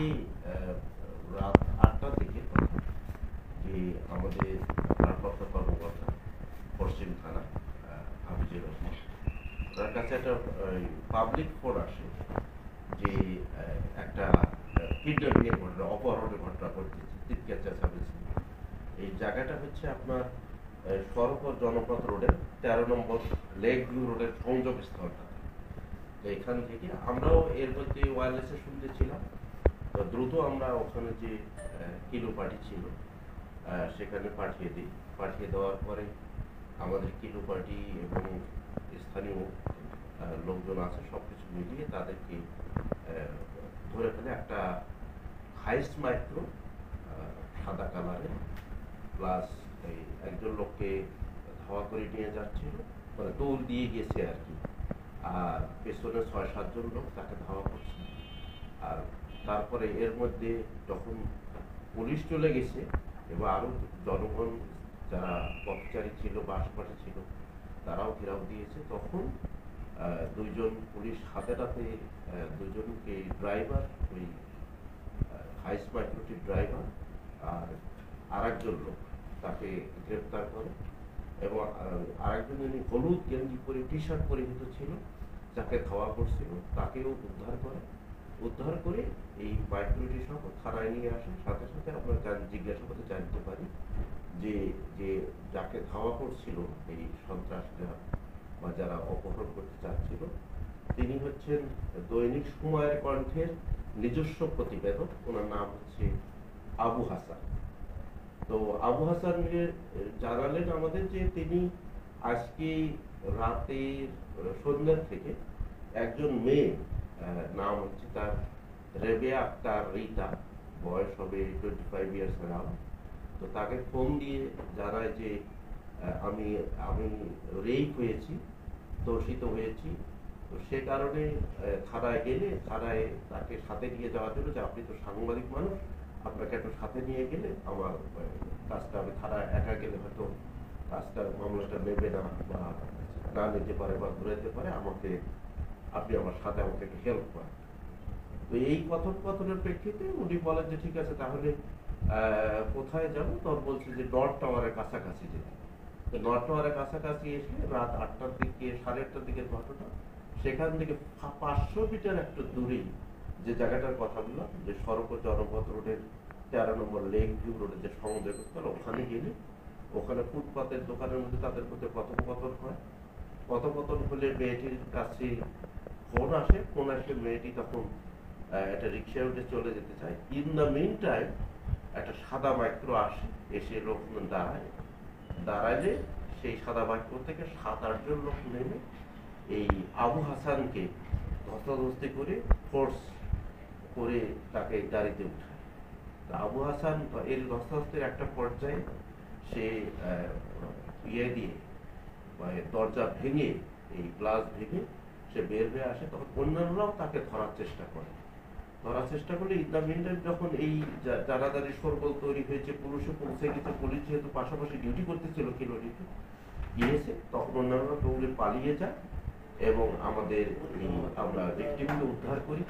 আহ, রাত 8টার দিকে যে আমাদের ভারপ্রাপ্ত কর্মকর্তা পশ্চিম থানা হাফিজুর রহমান, ওনার কাছে একটা পাবলিক ফোন আসে যে একটা কিডন্যাপিং ঘটনা, অপহরণের ঘটনা ঘটতেছে, চিৎকার চেঁচামেচি। এই জায়গাটা হচ্ছে আপনার সড়ক ও জনপথ রোডের 13 নম্বর লেক ভিউ রোডের সংযোগ স্থলটা। তো এখান থেকে আমরাও এর মধ্যে ওয়্যারলেসে শুনতেছিলাম, তো দ্রুত আমরা ওখানে যে কিলো পার্টি ছিল সেখানে পাঠিয়ে দিই। পাঠিয়ে দেওয়ার পরে আমাদের কিলো পার্টি এবং স্থানীয় লোকজন আছে, সব কিছু মিলিয়ে তাদেরকে ধরে ফেলে একটা হাইস্ট মাইক্রো সাদা কালারের, প্লাস এই একজন লোককে ধাওয়া করে নিয়ে যাচ্ছিল, মানে দৌড় দিয়ে গেছে আর কি, আর পেছনে 6-7 জন লোক তাকে ধাওয়া করছে। আর তারপরে এর মধ্যে যখন পুলিশ চলে গেছে এবং আরো জনগণ যারা পথচারী ছিল বা আশেপাশে ছিল তারাও ঘেরাও দিয়েছে, তখন দুইজন পুলিশ হাতে হাতে দুজনকে ড্রাইভার, ওই হাইস মাইক্রোটির ড্রাইভার আর আরেকজন লোক তাকে গ্রেপ্তার করে, এবং আরেকজন যিনি হলুদ গেঞ্জি পরে টি শার্ট পরিহিত ছিল যাকে ধাওয়া করছিল তাকেও উদ্ধার করে এই মাইক্রোটি সহ থানায় নিয়ে আসে। সাথে সাথে আমরা জিজ্ঞাসাবাদে জানতে পারি যে যে যাকে ধাওয়া করছিল এই সন্ত্রাসীরা বা যারা অপহরণ করতে চাচ্ছিল, তিনি হচ্ছেন দৈনিক সময়ের কণ্ঠের নিজস্ব প্রতিবেদক, ওনার নাম হচ্ছে আবু হাসান। তো আবু হাসান জানালেন আমাদের যে তিনি আজকে রাতের সন্ধ্যার থেকে একজন মেয়ে, নাম হচ্ছে তার রেবেয়া আক্তার রিতা, বয়স হবে 25 ইয়ার্স অ্যারাউন্ড, তো তাকে ফোন দিয়ে জানায় যে আমি আমি রেপ হয়েছি, ধর্ষিত হয়েছি। তো সে কারণে থানায় গেলে থানায় তাকে সাথে নিয়ে যাওয়ার জন্য, যে আপনি তো সাংবাদিক মানুষ, আপনাকে একটু সাথে নিয়ে গেলে আমার কাজটা, আমি থানায় একা গেলে হয়তো কাজটার মামলাটা নেবে না বা না নিতে পারে বা ঘুরাইতে পারে, আপনি আমার সাথে আমাকে একটু হেল্প করেন। তো এই কথোপকথনের প্রেক্ষিতে উনি বলেন যে ঠিক আছে, তাহলে কোথায় যাবো? তোর বলছে যে নর্থ টাওয়ারের কাছাকাছি যেতে। তো নর্থ টাওয়ারের কাছাকাছি এসে রাত 8টার দিকে, 8:30টার দিকে ঘটনা, সেখান থেকে 500 মিটার একটু দূরেই যে জায়গাটার কথা বললাম, যে সড়ক ও জনপথ রোডের 13 নম্বর লেক ভিউ রোডের যে সংযোগ স্থল, ওখানে গেলে ওখানে ফুটপাতের দোকানের মধ্যে তাদের মধ্যে কথোপকথন হয়। কথোপকথন হলে মেয়েটির কাছে ফোন আসে, মেয়েটি তখন একটা রিক্সায় উঠে চলে যেতে চায়। ইন দ্য মিন টাইম একটা সাদা মাইক্রো আসে, এসে লোকজন দাঁড়াইলে সেই সাদা মাইক্রো থেকে 7-8 জন লোক নেমে এই আবু হাসানকে ধস্তাধস্তি করে ফোর্স করে তাকে গাড়িতে উঠায়। আবু হাসান এর ধস্তাধস্তির একটা পর্যায়ে সে ইয়ে দিয়ে দরজা ভেঙে, এই গ্লাস ভেঙে সে বের হয়ে আসে। তখন অন্যান্যরাও তাকে ধরার চেষ্টা করলে ইন দ্য মিন টাইম যখন এই জানাজানি শোরগোল তৈরি হয়েছে, পুলিশে পৌঁছে গেছে, পুলিশ যেহেতু পাশাপাশি ডিউটি করতেছিল কিলোটিতে গিয়েছে, তখন অন্যান্যরা দৌড়ে পালিয়ে যায় এবং আমরা ভিকটিমকে উদ্ধার করি,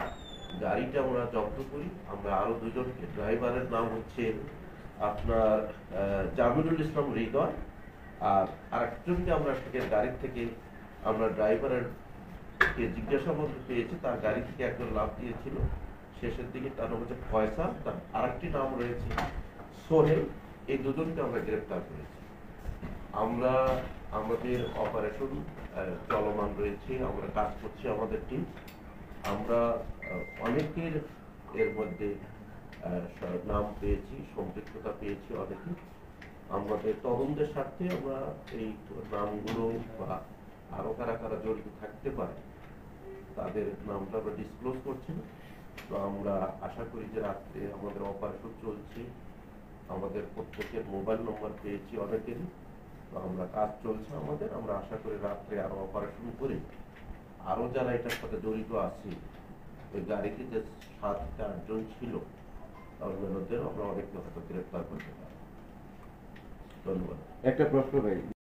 গাড়িটা আমরা জব্দ করি। আমরা আরো দুজনকে, ড্রাইভারের নাম হচ্ছে আপনার জামিরুল ইসলাম হৃদয়, আর আরেকজনকে আমরা গাড়ি থেকে আমরা ড্রাইভারের জিজ্ঞাসাবাদ পেয়েছি, তার গাড়ি থেকে একজন লাভ দিয়েছিল শেষের দিকে, তার নাম হচ্ছে ফয়সাল, তার আরেকটি নাম রয়েছে সোহেল। এই দুজনকে আমরা গ্রেফতার করেছি। আমরা আমাদের অপারেশন চলমান রয়েছে, আমরা কাজ করছি, আমাদের টিম। আমরা অনেকের এর মধ্যে নাম পেয়েছি, সম্পৃক্ততা পেয়েছি অনেকে। আমাদের তদন্তের স্বার্থে আমরা এই নামগুলো বা আরো কারা কারা জড়িত থাকতে পারে তাদের নামটা আমরা ডিসক্লোজ করছি না। তো আমরা আশা করি যে রাত্রে আমাদের অপারেশন চলছে, আমাদের প্রত্যেকের মোবাইল নম্বর পেয়েছি অনেকেরই, তো আমরা কাজ চলছে আমাদের। আমরা আশা করি রাত্রে আরো অপারেশন করে আরো যারা এটার সাথে জড়িত আছে, ওই গাড়িতে যে 7-8 জন ছিল তাদের আমরা অনেককে হয়তো গ্রেফতার করতে পারি। ধন্যবাদ। একটা প্রশ্ন ভাই,